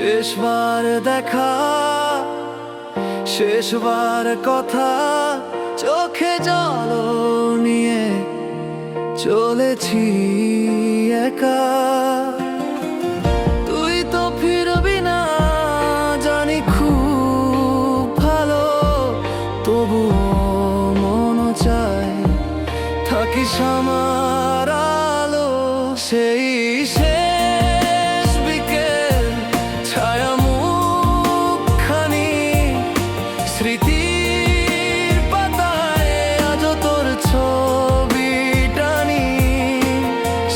শেষবার দেখা, শেষবার কথা, চোখে জল নিয়ে চলেছি একা। তুই তো ফিরবি না জানি খুব ভালো, তবুও মন চায় থাকিস আমার আলো। সেই শেষ বিকেল ছায়া মুখখানি স্মৃতির পাতায় আজও তোর ছবি টানি।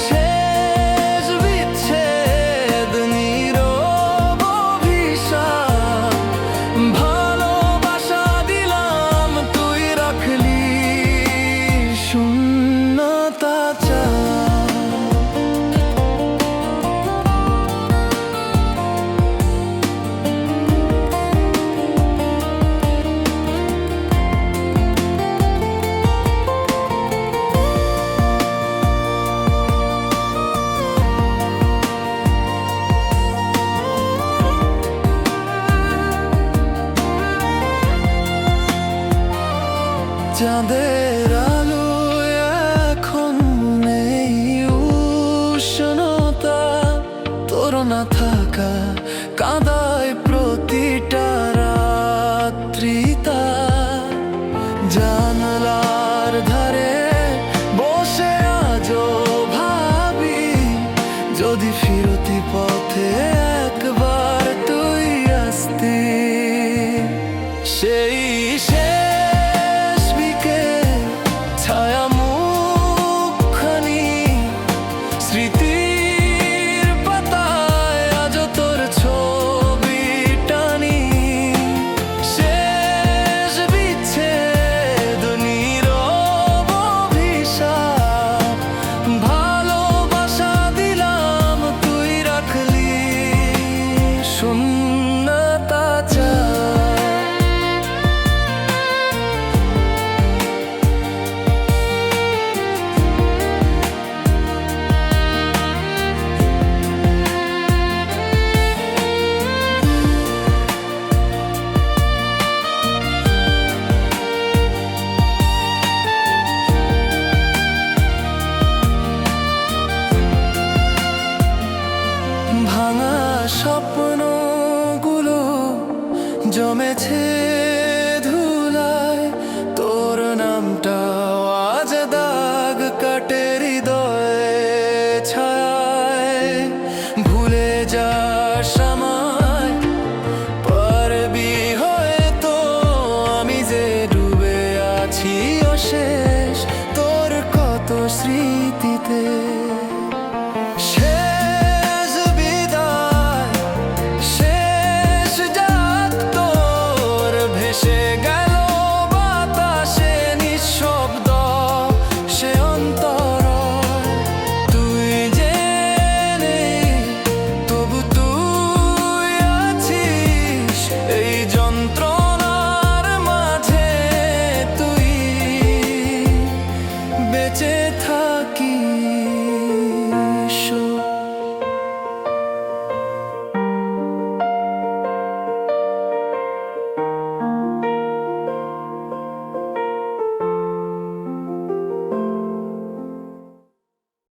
শেষ বিচ্ছেদ নীরব অভিশাপ, ভালোবাসা দিলাম তুই রাখলি শূন্যতা চা। চাঁদের আলো এখন নেই উষ্ণতা, তোর না থাকা কাঁদায় প্রতিটা রাত্রিতা। জানালার ধারে বসে আজও ভাবি, যদি ফিরতি পথে একবার তুই আসতি। সেই ছায়া মুখখানি স্মৃতির পাতায় আজও তোর ছবি টানি। শেষ বিচ্ছেদ নীরব অভিশাপ, ভালোবাসা দিলাম তুই রাখলি শূন্যতা চা। ভাঙা স্বপ্নগুলো জমেছে